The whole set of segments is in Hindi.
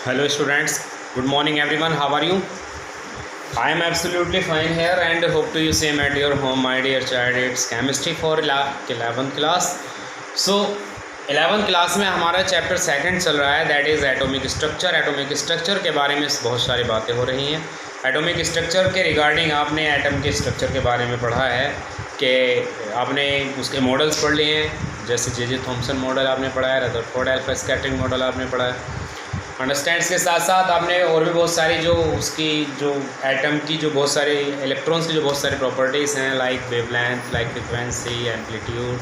Hello students, good morning everyone, how are you? I am absolutely fine here and hope to you same at your home my dear child. It's chemistry for 11th class. So 11th class में हमारा चैप्टर सेकंड चल रहा है, that is atomic structure. Atomic structure के बारे में बहुत सारी बातें हो रही हैं। एटॉमिक स्ट्रक्चर के रिगार्डिंग आपने एटम के स्ट्रक्चर के बारे में पढ़ा है कि आपने उसके मॉडल्स पढ़ लिए हैं, जैसे जे थॉम्सन मॉडल आपने पढ़ा है, रदरफोर्ड अल्फा स्कैटरिंग मॉडल आपने पढ़ा है। अंडरस्टैंड्स के साथ साथ आपने और भी बहुत सारी जो उसकी जो एटम की जो बहुत सारी इलेक्ट्रॉन्स की जो बहुत सारी प्रॉपर्टीज़ हैं, like wavelength, like frequency, amplitude,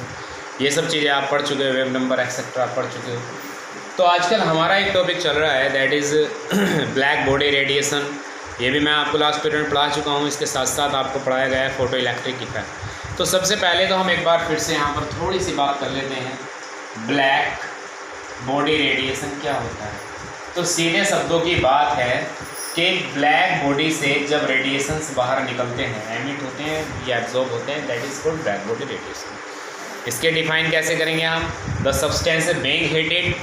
ये सब चीज़ें आप पढ़ चुके हो, वेव नंबर एक्सेट्रा आप पढ़ चुके हो। तो आजकल हमारा एक टॉपिक चल रहा है, that is black body radiation. ये भी मैं आपको लास्ट पीरियड में पढ़ा चुका हूँ। इसके साथ साथ आपको पढ़ाया गया है फोटो इलेक्ट्रिक इफेक्ट। तो सबसे पहले तो हम एक बार फिर से यहाँ पर थोड़ी सी बात कर लेते हैं, ब्लैक बॉडी रेडिएशन क्या होता है। तो सीधे शब्दों की बात है कि ब्लैक बॉडी से जब रेडिएशंस बाहर निकलते हैं, एमिट होते हैं या एब्जॉर्ब होते हैं, that is called black body radiation. इसके डिफाइन कैसे करेंगे हम? The substance being heated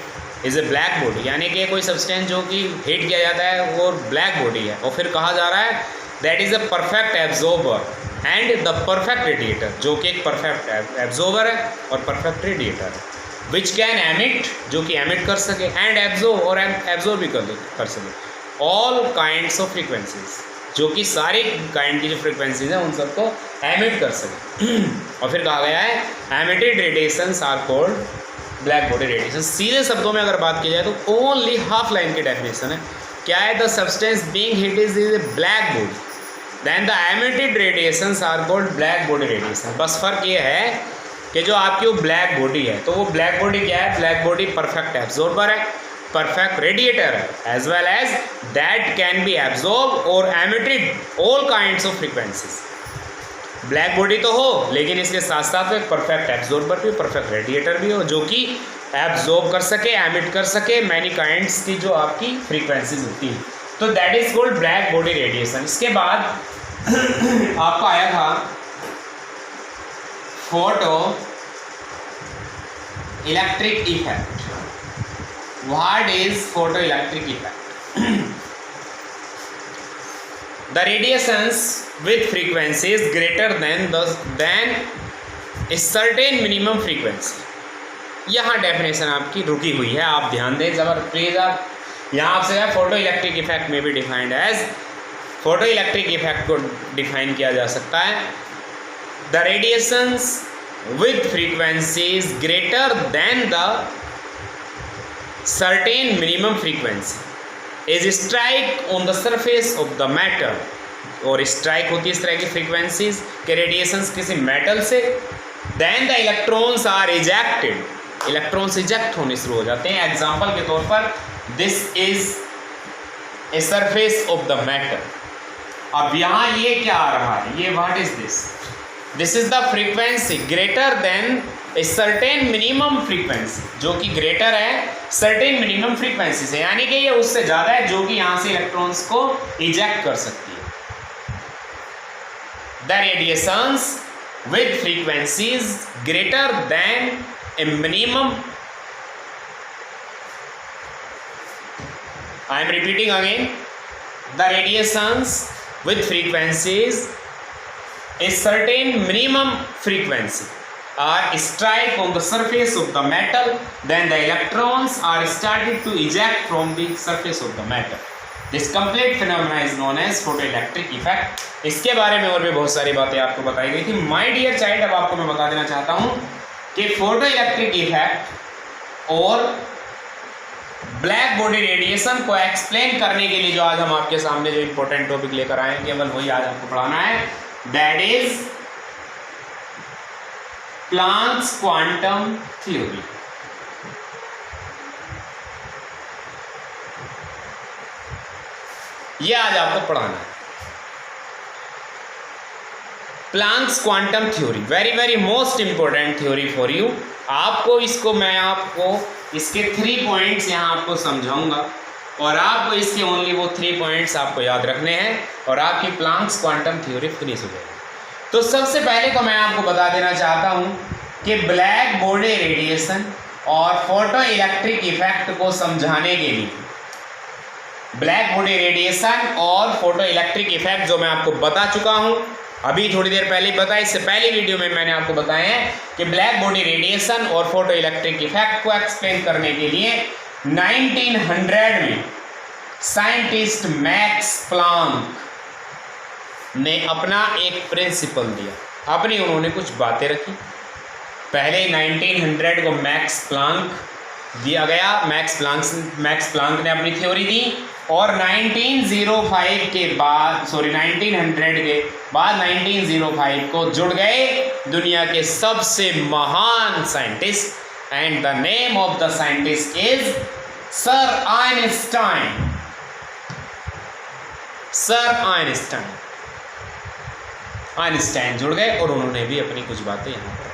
is a black body, यानी कि कोई सब्सटेंस जो कि हीट किया जाता है वो ब्लैक बॉडी है। और फिर कहा जा रहा है that is a perfect absorber and the perfect radiator, जो कि एक परफेक्ट एब्जॉर्बर है और परफेक्ट रेडिएटर है। विच कैन एमिट, जो कि एमिट कर सके, एंड एब्जॉर्ब, और एब्जॉर्ब भी कर सके, ऑल काइंड्स ऑफ फ्रीक्वेंसीज, जो कि सारी काइंड की जो फ्रीक्वेंसीज हैं उन सबको एमिट कर सके। और फिर कहा गया है emitted radiations are called black body radiation. सीधे शब्दों में अगर बात की जाए तो ओनली हाफ लाइन की डेफिनेशन है, क्या है? The substance being heated is a black body, then the emitted radiations are called black body radiation. बस फर्क ये है कि जो आपकी वो ब्लैक बॉडी है, तो वो ब्लैक बॉडी क्या है? ब्लैक बॉडी परफेक्ट एब्जॉर्बर है, परफेक्ट रेडिएटर है, as well as that can be absorb और emitted all kinds of frequencies. Black body तो हो, लेकिन इसके साथ साथ एक परफेक्ट एब्जॉर्बर भी, परफेक्ट रेडिएटर भी हो, जो कि एब्जॉर्ब कर सके, एमिट कर सके मैनी काइंड्स की जो आपकी फ्रीक्वेंसीज होती है। तो that is called black body radiation. इसके बाद आपको आया था photo electric effect. What is photo electric effect? The radiations with frequencies greater than a certain minimum frequency। यहाँ डेफिनेशन आपकी रुकी हुई है, आप ध्यान दें जबर प्लीज। आप यहाँ आपसे है फोटो इलेक्ट्रिक इफेक्ट में भी defined as, photo electric effect को डिफाइन किया जा सकता है, the radiations with frequencies greater than the certain minimum frequency is strike on the surface of the matter। और स्ट्राइक होती है इस तरह की फ्रीक्वेंसीज के रेडिएशंस किसी मेटल से, then the electrons are ejected, electrons eject होने शुरू हो जाते हैं। एग्जाम्पल के तौर पर this is a surface of the matter. अब यहाँ ये क्या आ रहा है? ये what is this? This is the frequency greater than a certain minimum frequency, जो कि ग्रेटर है सर्टेन मिनिमम फ्रीक्वेंसी से, यानी कि ये उससे ज़्यादा है जो कि यहाँ से इलेक्ट्रॉन्स को इजेक्ट कर सकती है। The radiations with frequencies greater than A minimum, I am repeating again, the radiations with frequencies a certain minimum frequency are strike on the surface of the metal, then the electrons are started to eject from the surface of the metal। This complete phenomena is known as photoelectric effect। इसके बारे में और भी बहुत सारी बातें आपको बताई गई थी। माय डियर चाइल्ड, अब आपको मैं बता देना चाहता हूँ कि फोटो इलेक्ट्रिक इफेक्ट और ब्लैक बॉडी रेडिएशन को एक्सप्लेन करने के लिए जो आज हम आपके सामने जो इंपॉर्टेंट टॉपिक लेकर आए हैं, केवल वही आज आपको पढ़ाना है, that is Planck's quantum theory। ये आज आपको पढ़ाना है, Planck's quantum theory, very very most important theory for you. आपको इसको मैं आपको इसके 3 पॉइंट्स यहाँ आपको समझाऊंगा और आपको इसके ओनली वो 3 पॉइंट्स आपको याद रखने हैं और आपकी प्लांक्स क्वांटम थ्योरी फिनिश हो जाएगी। तो सबसे पहले तो मैं आपको बता देना चाहता हूँ कि ब्लैक बॉडी रेडिएशन और फोटो इलेक्ट्रिक इफेक्ट को समझाने के लिए ब्लैक बॉडी रेडिएशन और फोटो इलेक्ट्रिक इफेक्ट जो मैं आपको बता चुका हूं, अभी थोड़ी देर पहले बताया, इससे पहले वीडियो में मैंने आपको बताया है कि ब्लैक बॉडी रेडिएशन और फोटो इलेक्ट्रिक इफेक्ट को एक्सप्लेन करने के लिए 1900 में साइंटिस्ट मैक्स प्लांक ने अपना एक प्रिंसिपल दिया, अपनी उन्होंने कुछ बातें रखी। पहले 1900 को मैक्स प्लांक दिया गया, मैक्स प्लांक ने अपनी थ्योरी दी, और 1905 के बाद 1900 के बाद 1905 को जुड़ गए दुनिया के सबसे महान scientist, and the name of the scientist is sir Einstein. Sir Einstein जुड़ गए और उन्होंने भी अपनी कुछ बातें यहाँ पर।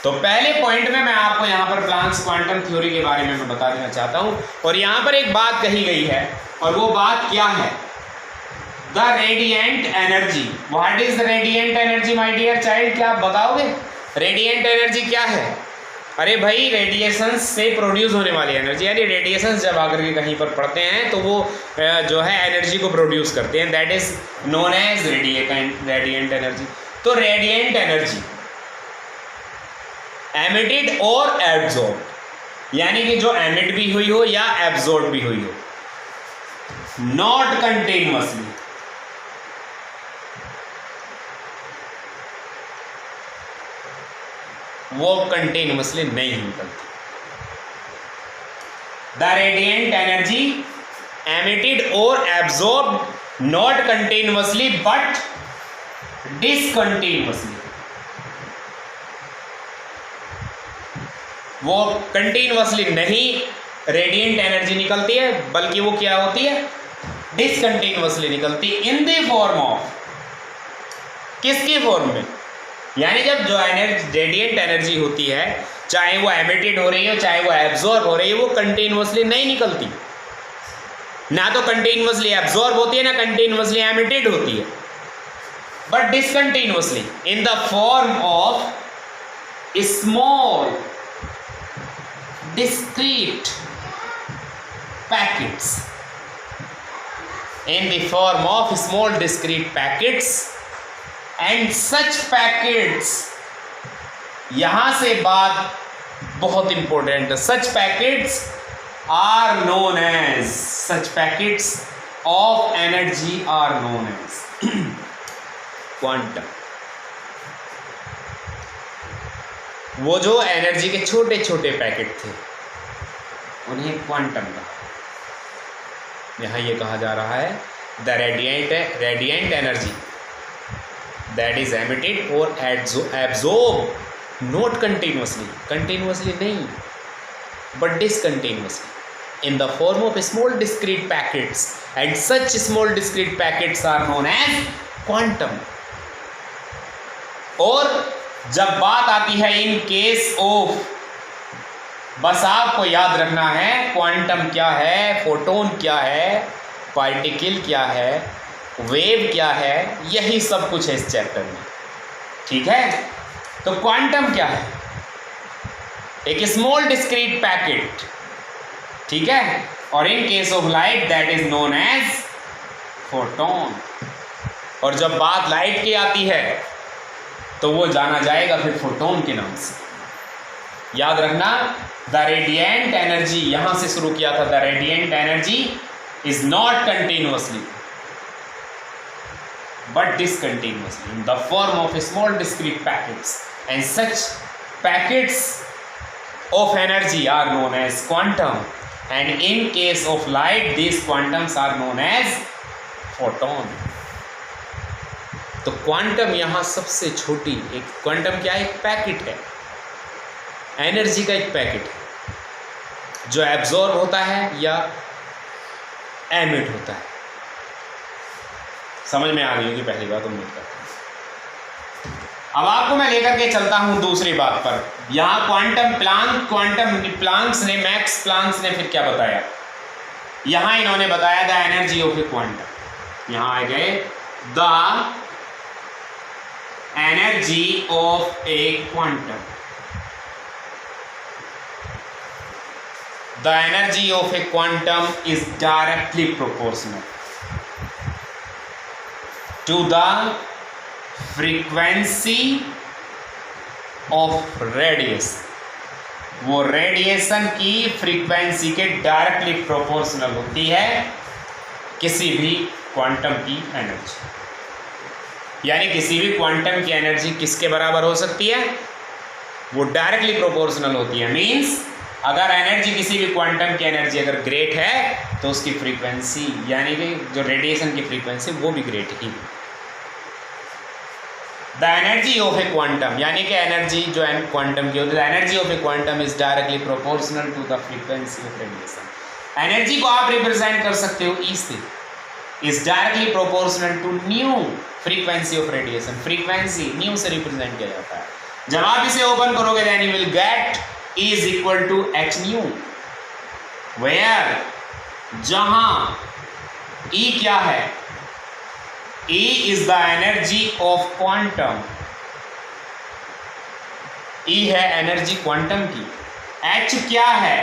तो पहले पॉइंट में मैं आपको यहाँ पर प्लांक्स क्वांटम थ्योरी के बारे में मैं बता देना चाहता हूँ, और यहाँ पर एक बात कही गई है, और वो बात क्या है? The radiant energy. What is the radiant energy my dear child? क्या आप बताओगे रेडिएंट एनर्जी क्या है? अरे भाई, रेडिएशन से प्रोड्यूस होने वाली एनर्जी, यानी रेडिएशन जब आकर के कहीं पर पड़ते हैं तो वो जो है एनर्जी को प्रोड्यूस करते हैं, that is known as radiant energy. तो रेडिएंट एनर्जी एमिटेड और एब्जॉर्ब, यानी कि जो एमिट भी हुई हो या एब्जॉर्ब भी हुई हो, नॉट कंटिन्यूअसली, वो कंटिन्यूअसली नहीं निकलती। द रेडिएंट एनर्जी एमिटेड और एब्जॉर्ब नॉट कंटिन्यूअसली बट डिसकंटिन्यूअसली। वो कंटिन्यूअसली नहीं रेडिएंट एनर्जी निकलती है, बल्कि वो क्या होती है? डिसकंटिन्यूअसली निकलती, इन द फॉर्म ऑफ, किसकी फॉर्म में? यानी जब जो रेडिएंट एनर्जी होती है, चाहे वो एमिटेड हो रही हो चाहे वो एब्जॉर्ब हो रही है, वो कंटिन्यूअसली नहीं निकलती। ना तो कंटिन्यूअसली एब्जॉर्ब होती है ना कंटिन्यूअसली एमिटेड होती है, but discontinuously in the form of small discrete packets, in the form of small discrete packets, and such packets, यहां से बात बहुत इंपॉर्टेंट है, such packets are known as, such packets of energy are known as quantum। वो जो एनर्जी के छोटे छोटे पैकेट थे उन्हें क्वांटम कहा। यहाँ ये कहा जा रहा है the radiant energy that is emitted और एब्जॉर्ब नॉट कंटिन्यूअसली नहीं, but discontinuously in the form of small discrete packets, and such small discrete packets are known as quantum. और जब बात आती है इन केस ऑफ, बस आपको याद रखना है क्वांटम क्या है, फोटोन क्या है, पार्टिकल क्या है, वेव क्या है, यही सब कुछ है इस चैप्टर में। ठीक है, तो क्वांटम क्या है? एक स्मॉल डिस्क्रीट पैकेट, ठीक है, और in case of light that is known as photon. और जब बात लाइट की आती है तो वो जाना जाएगा फिर फोटोन के नाम से। याद रखना, द रेडिएंट एनर्जी, यहां से शुरू किया था, the radiant energy is not continuously but discontinuously in the form of small discrete packets, and such packets of energy are known as quantum, and in case of light these quantums are known as photon. तो क्वांटम यहाँ सबसे छोटी एक क्वांटम क्या है, एक पैकेट है, एनर्जी का एक पैकेट है जो एब्जॉर्ब होता है या एमिट होता है। समझ में आ गई होगी पहली बात, उम्मीद करता हूँ। अब आपको मैं लेकर के चलता हूँ दूसरी बात पर। यहाँ क्वांटम प्लांक्स ने, मैक्स प्लांक्स ने फिर क्या बताया, यहाँ इन्होंने बताया the energy of a quantum. यहाँ आ गए the energy of a quantum. the energy of a quantum is directly proportional to the frequency of radiation. वो रेडिएशन की फ्रीक्वेंसी के डायरेक्टली प्रोपोर्शनल होती है किसी भी क्वांटम की एनर्जी। यानी किसी भी क्वांटम की एनर्जी किसके बराबर हो सकती है? वो डायरेक्टली प्रोपोर्शनल होती है। मींस अगर एनर्जी किसी भी क्वांटम की एनर्जी अगर ग्रेट है तो उसकी फ्रीक्वेंसी यानी कि जो रेडिएशन की फ्रीक्वेंसी वो भी ग्रेट ही। The energy of a quantum यानी कि एनर्जी जो क्वांटम की होती है, the energy of a quantum is directly proportional to the frequency of radiation. Energy को आप रिप्रेजेंट कर सकते हो ई से, is directly proportional to nu frequency of radiation. Frequency nu से रिप्रेजेंट किया जाता है। जब आप इसे ओपन करोगे then you will get E is equal to h nu, where जहां E क्या है? E is the energy of quantum. E है एनर्जी क्वांटम की। H क्या है?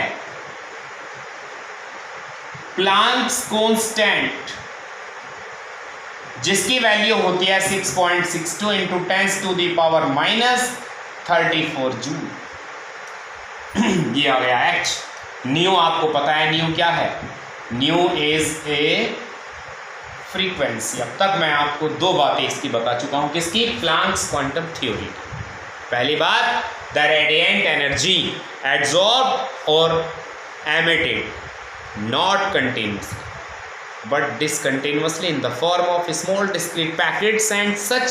प्लांक्स कांस्टेंट, जिसकी वैल्यू होती है 6.62 इंटू 10⁻⁻34 जूल। ये आ गया H। न्यू आपको पता है न्यू क्या है? New is a frequency. अब तक मैं आपको दो बातें इसकी बता चुका हूं। किसकी? Planck's quantum theory. पहली बात, द रेडिएंट एनर्जी एब्जॉर्ब और emitted not continuously but discontinuously in the form of small discrete packets and such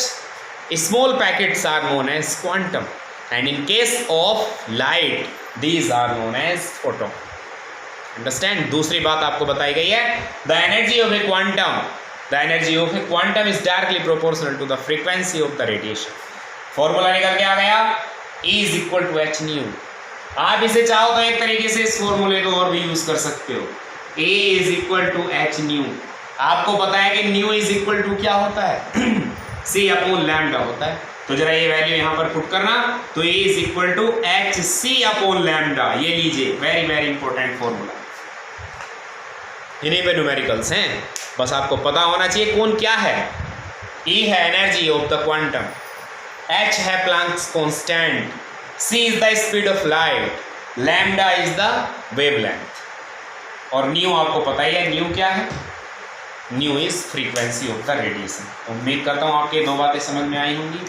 small packets are known as quantum and in case of light these are known as photon. Understand? दूसरी बात आपको बताई गई है, the energy of a quantum is directly proportional to the frequency of the radiation. Formula निकल के आ गया, E is equal to h nu। आप इसे चाहो तो एक तरीके से इस फॉर्मूले को और भी यूज कर सकते हो। A is equal to h nu। आपको पता है कि न्यू इज इक्वल टू क्या होता है? C अपॉन लैम्डा होता है। तो जरा ये वैल्यू यहां पर पुट करना, तो A is equal to H C upon lambda. ये लीजिए, वेरी वेरी इंपॉर्टेंट फॉर्मूला। इन्हीं पे न्यूमेरिकल्स हैं, बस आपको पता होना चाहिए कौन क्या है। E है energy of the quantum, H है Planck's constant, C is the speed of light, lambda is the wavelength और न्यू आपको पता ही है। न्यू क्या है? New is frequency of the radiation. उम्मीद करता हूँ आपके दो बातें समझ में आई होंगी।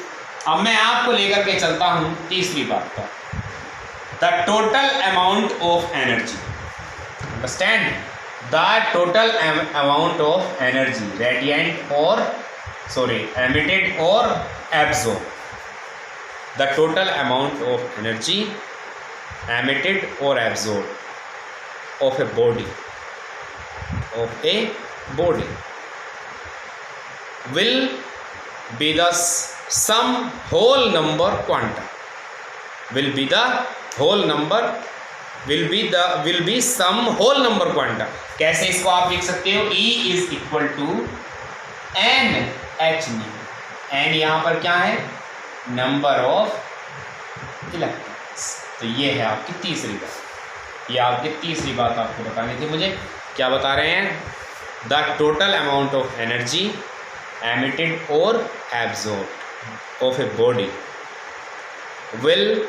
अब मैं आपको लेकर के चलता हूँ तीसरी बात पर, the total amount of energy. Understand? The total amount of energy radiant और एमिटेड और absorb. The total amount of energy emitted और absorb of a body will be the sum whole number quantum will be sum whole number quantum। कैसे इसको आप लिख सकते हो? E is equal to n h nu। n यहाँ पर क्या है? Number of electrons. तो ये है आपकी तीसरी बात। ये आपकी तीसरी बात आपको बतानी थी मुझे। क्या बता रहे हैं? The total amount of energy emitted और absorbed of a body will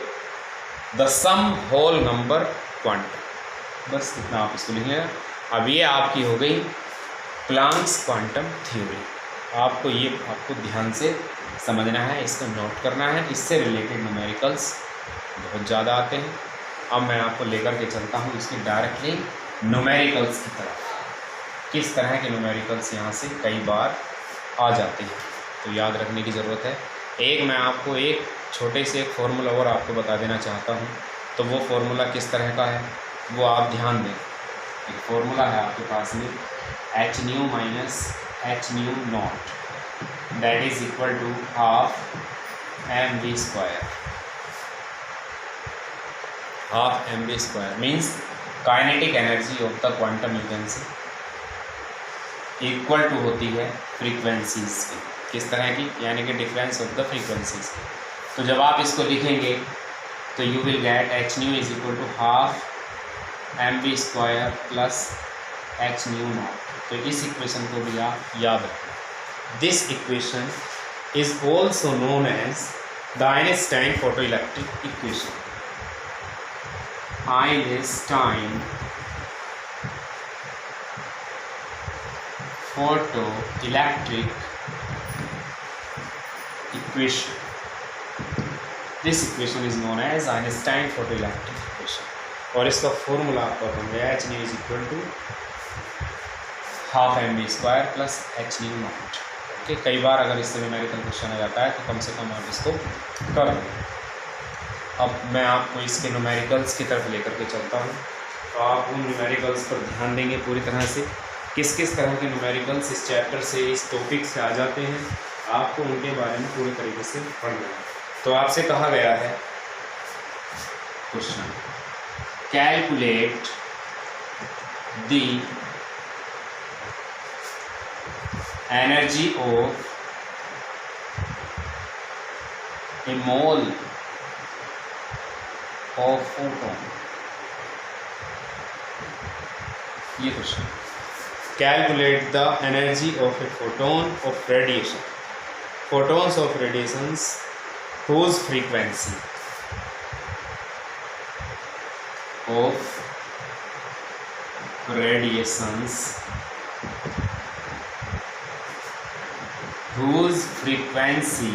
the sum whole number quantum. बस इतना आप इसको लिख लेना। अब ये आपकी हो गई प्लांक्स क्वांटम थ्योरी। आपको ध्यान से समझना है, इसको नोट करना है। इससे रिलेटेड न्यूमेरिकल्स बहुत ज़्यादा आते हैं। अब मैं आपको लेकर के चलता हूँ इसकी डायरेक्टली न्यूमेरिकल्स की तरफ। किस तरह के न्यूमेरिकल्स यहाँ से कई बार आ जाते हैं, तो याद रखने की ज़रूरत है। एक मैं आपको एक छोटे से एक फार्मूला और आपको बता देना चाहता हूँ। तो वो फार्मूला किस तरह का है वो आप ध्यान दें। एक फार्मूला है आपके पास में, H nu minus H nu naught that is equal to half M V square. Half M V square means kinetic energy of the quantum events equal to होती है फ्रीक्वेंसीज की। किस तरह की? यानी कि डिफरेंस ऑफ द फ्रीक्वेंसीज। तो जब आप इसको लिखेंगे तो you will get H nu is equal to half mv square plus h nu naught. तो इस इक्वेशन को भी आप याद रखें। This equation is also known as the Einstein photoelectric equation. Einstein photoelectric equation. This equation is known as Einstein photoelectric equation. और इसका फॉर्मूला आपको बन गया h nu is equal to half mv square plus h nu naught. Okay, कई बार अगर इससे न्यूमेरिकल क्वेश्चन आ जाता है तो कम से कम आप इसको कर लें। अब मैं आपको इसके न्यूमेरिकल्स की तरफ लेकर के चलता हूँ, तो आप उन न्यूमेरिकल्स पर ध्यान देंगे पूरी तरह से। किस किस तरह के न्यूमेरिकल्स इस चैप्टर से, इस टॉपिक से आ जाते हैं, आपको उनके बारे में पूरी तरीके से पढ़ना है। तो आपसे कहा गया है question, calculate the energy of A mole of photon. ये question, calculate the energy of a photon of radiation, photons of radiations whose frequency of radiations whose frequency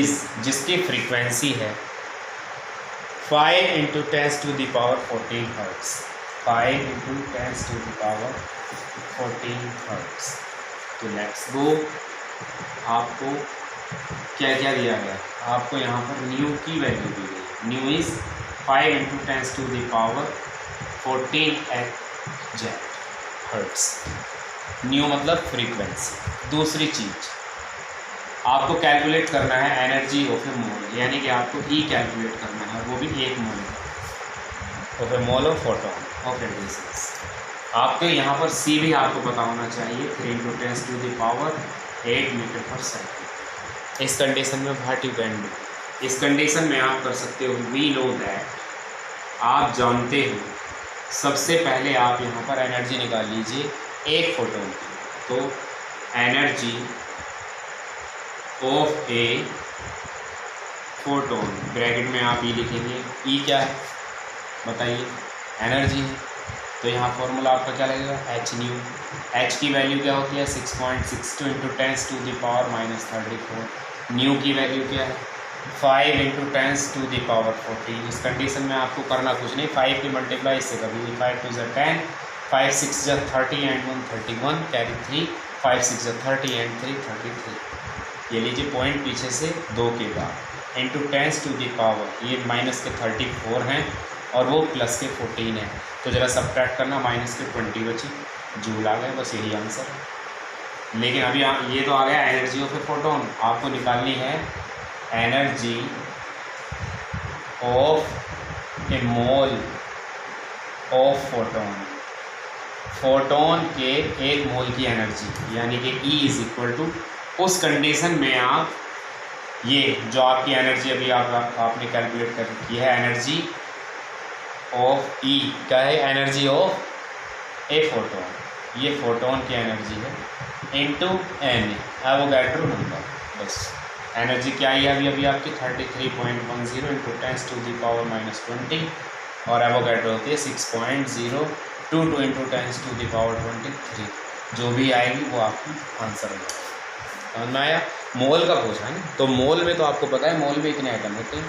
is, जिसकी फ्रीक्वेंसी है 5 × 10⁻14 हर्ट्ज। 5 × 10⁻14 हर्ट्ज। तो लेट्स गो, आपको क्या क्या दिया गया है? आपको यहाँ पर न्यू की वैल्यू दी गई। New is 5 × 10⁻14 hertz. न्यू मतलब फ्रीक्वेंसी। दूसरी चीज़ आपको कैलकुलेट करना है एनर्जी ऑफ ए मोल, यानी कि आपको ई कैलकुलेट करना है, वो भी 1 mole of A mole of photon of radiations. आपके यहाँ पर सी भी आपको पता होना चाहिए, 3 × 10⁸ मीटर/सेकंड। इस कंडीशन में व्हाट यू कैन डू, इस कंडीशन में आप कर सकते हो, वी नो दैट, आप जानते हो, सबसे पहले आप यहाँ पर एनर्जी निकाल लीजिए एक फोटोन की। तो energy of a photon, bracket में आप ई लिखेंगे। ई क्या है बताइए? एनर्जी है। तो यहाँ फॉर्मूला आपका क्या लगेगा? H new. एच की वैल्यू क्या होती है? 6.62 × 10⁻34। न्यू की वैल्यू क्या है? 5 × 10⁻14। इस कंडीशन में आपको करना कुछ नहीं, 5 की मल्टीप्लाई इससे कभी भी, 5 × 2 = 10, 5 × 6 = 30 एंड 1 31, कैरी 3, 5 × 6 = 30 एंड 3 33। ये लीजिए पॉइंट पीछे से 2 के बाद इंटू 10⁻, ये माइनस के 34 हैं और वो प्लस के 14 है। तो ज़रा सब्ट्रैक्ट करना, माइनस के 20 बची, जूल आ गए, बस यही आंसर है। लेकिन अभी ये तो आ गया एनर्जी ऑफ ए फोटोन। आपको निकालनी है energy of A mole of photon. Photon के 1 मोल की एनर्जी, यानी कि E इज इक्वल टू, उस कंडीशन में आप ये जो आपकी एनर्जी अभी आपने कैलकुलेट कर की है, एनर्जी ऑफ E क्या है? एनर्जी ऑफ ए फोटोन, ये फोटोन की एनर्जी है, इनटू एन एवोगैड्रो नंबर। बस एनर्जी क्या है अभी आपकी 33.10 × 10⁻⁻20 और एवोगैड्रो होती है 6.022 × 10⁻23। जो भी आएगी वो आपकी आंसर है। समझ में आया? मोल का पूछा है ना, तो मोल में तो आपको पता है मोल में इतने एटम होते हैं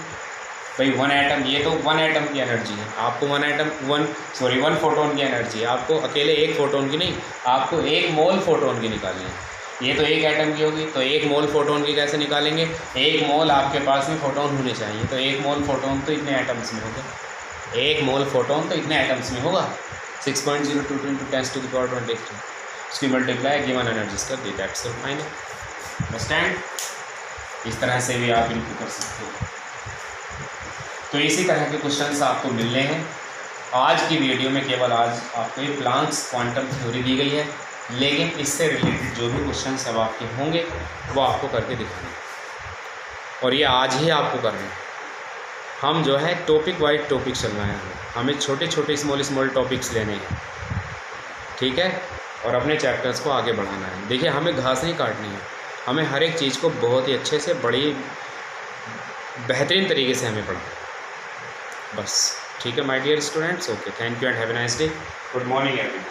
भाई। 1 एटम, ये तो 1 एटम की एनर्जी है। आपको 1 फोटोन की एनर्जी है। आपको अकेले एक फोटोन की नहीं, आपको 1 मोल फोटोन की निकालनी है। ये तो 1 एटम की होगी, तो 1 मोल फोटोन की कैसे निकालेंगे? 1 मोल आपके पास में फोटोन होने चाहिए, तो 1 मोल फोटोन तो इतने एटम्स में होगा। 1 मोल फोटोन तो इतने एटम्स में होगा, 6.022 × 10⁻23। उसकी मल्टीप्लाई गिवन एनर्जीज कर दी, दैट्स ऑल फाइनल। अंडरस्टैंड? इस तरह से भी आप इनको कर सकते हो। तो इसी तरह के क्वेश्चंस आपको मिलने हैं। आज की वीडियो में केवल आज आपको ये प्लांक्स क्वांटम थ्योरी दी गई है, लेकिन इससे रिलेटेड जो भी क्वेश्चंस अब आपके होंगे वो आपको करके दिखाने, और ये आज ही आपको करना है। हम जो है टॉपिक वाइज टॉपिक चल रहे हैं, हमें छोटे छोटे स्मॉल टॉपिक्स लेने हैं, ठीक है, और अपने चैप्टर्स को आगे बढ़ाना है। देखिए हमें घास नहीं काटनी है, हमें हर एक चीज़ को बहुत ही अच्छे से बड़ी बेहतरीन तरीके से हमें पढ़ना बस, ठीक है my dear students. Okay, thank you and have a nice day. Good morning everyone.